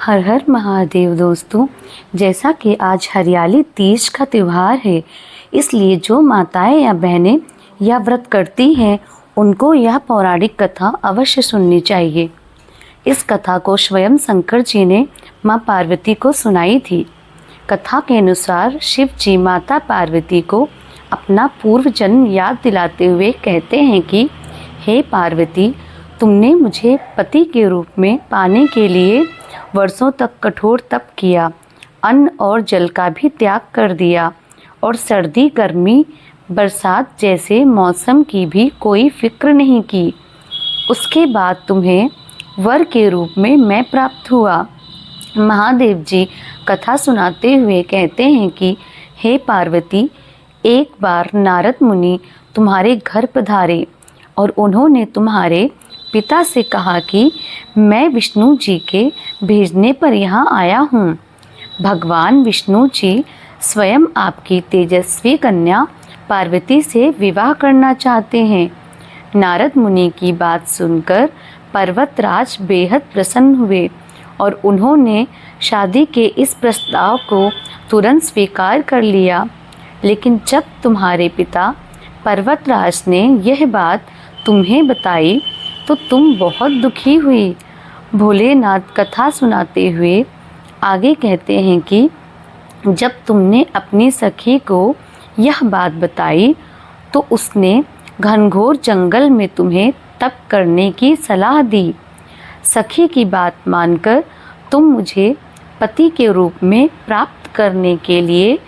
हर हर महादेव दोस्तों, जैसा कि आज हरियाली तीज का त्यौहार है, इसलिए जो माताएं या बहनें यह व्रत करती हैं उनको यह पौराणिक कथा अवश्य सुननी चाहिए। इस कथा को स्वयं शंकर जी ने माँ पार्वती को सुनाई थी। कथा के अनुसार शिव जी माता पार्वती को अपना पूर्व जन्म याद दिलाते हुए कहते हैं कि हे पार्वती, तुमने मुझे पति के रूप में पाने के लिए वर्षों तक कठोर तप किया, अन्न और जल का भी त्याग कर दिया और सर्दी गर्मी बरसात जैसे मौसम की भी कोई फिक्र नहीं की। उसके बाद तुम्हें वर के रूप में मैं प्राप्त हुआ। महादेव जी कथा सुनाते हुए कहते हैं कि हे पार्वती, एक बार नारद मुनि तुम्हारे घर पधारे और उन्होंने तुम्हारे पिता से कहा कि मैं विष्णु जी के भेजने पर यहाँ आया हूँ। भगवान विष्णु जी स्वयं आपकी तेजस्वी कन्या पार्वती से विवाह करना चाहते हैं। नारद मुनि की बात सुनकर पर्वतराज बेहद प्रसन्न हुए और उन्होंने शादी के इस प्रस्ताव को तुरंत स्वीकार कर लिया। लेकिन जब तुम्हारे पिता पर्वतराज ने यह बात तुम्हें बताई तो तुम बहुत दुखी हुई। भोलेनाथ कथा सुनाते हुए आगे कहते हैं कि जब तुमने अपनी सखी को यह बात बताई तो उसने घनघोर जंगल में तुम्हें तप करने की सलाह दी। सखी की बात मानकर तुम मुझे पति के रूप में प्राप्त करने के लिए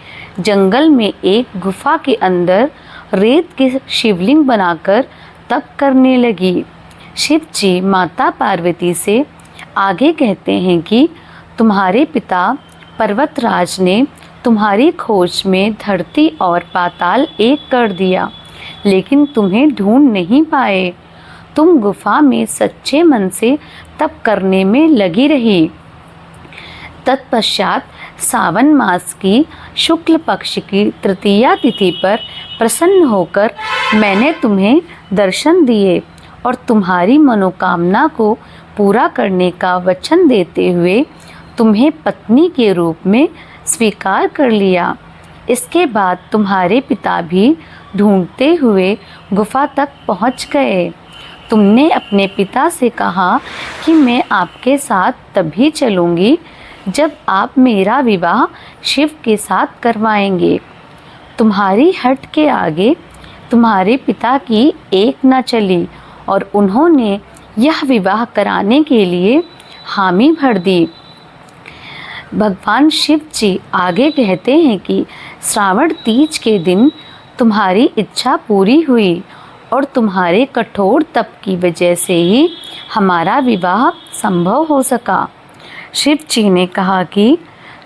जंगल में एक गुफा के अंदर रेत के शिवलिंग बनाकर तप करने लगी। शिव जी माता पार्वती से आगे कहते हैं कि तुम्हारे पिता पर्वतराज ने तुम्हारी खोज में धरती और पाताल एक कर दिया, लेकिन तुम्हें ढूंढ नहीं पाए। तुम गुफा में सच्चे मन से तप करने में लगी रही। तत्पश्चात सावन मास की शुक्ल पक्ष की तृतीया तिथि पर प्रसन्न होकर मैंने तुम्हें दर्शन दिए और तुम्हारी मनोकामना को पूरा करने का वचन देते हुए तुम्हें पत्नी के रूप में स्वीकार कर लिया। इसके बाद तुम्हारे पिता भी ढूंढते हुए गुफा तक पहुंच गए। तुमने अपने पिता से कहा कि मैं आपके साथ तभी चलूँगी जब आप मेरा विवाह शिव के साथ करवाएंगे। तुम्हारी हट के आगे तुम्हारे पिता की एक न चली और उन्होंने यह विवाह कराने के लिए हामी भर दी। भगवान शिव जी आगे कहते हैं कि श्रावण तीज के दिन तुम्हारी इच्छा पूरी हुई और तुम्हारे कठोर तप की वजह से ही हमारा विवाह संभव हो सका। शिव जी ने कहा कि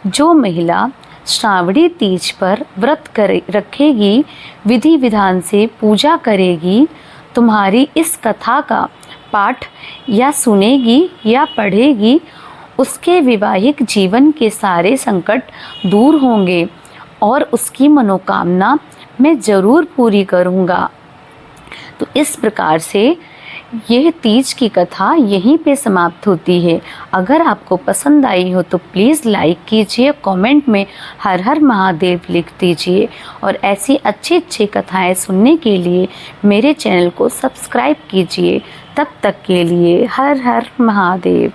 जो महिला श्रावणी तीज पर व्रत रखेगी, विधि विधान से पूजा करेगी, तुम्हारी इस कथा का पाठ या सुनेगी या पढ़ेगी, उसके वैवाहिक जीवन के सारे संकट दूर होंगे और उसकी मनोकामना मैं ज़रूर पूरी करूँगा। तो इस प्रकार से यह तीज की कथा यहीं पे समाप्त होती है। अगर आपको पसंद आई हो तो प्लीज़ लाइक कीजिए, कमेंट में हर हर महादेव लिख दीजिए और ऐसी अच्छी अच्छी कथाएं सुनने के लिए मेरे चैनल को सब्सक्राइब कीजिए। तब तक के लिए हर हर महादेव।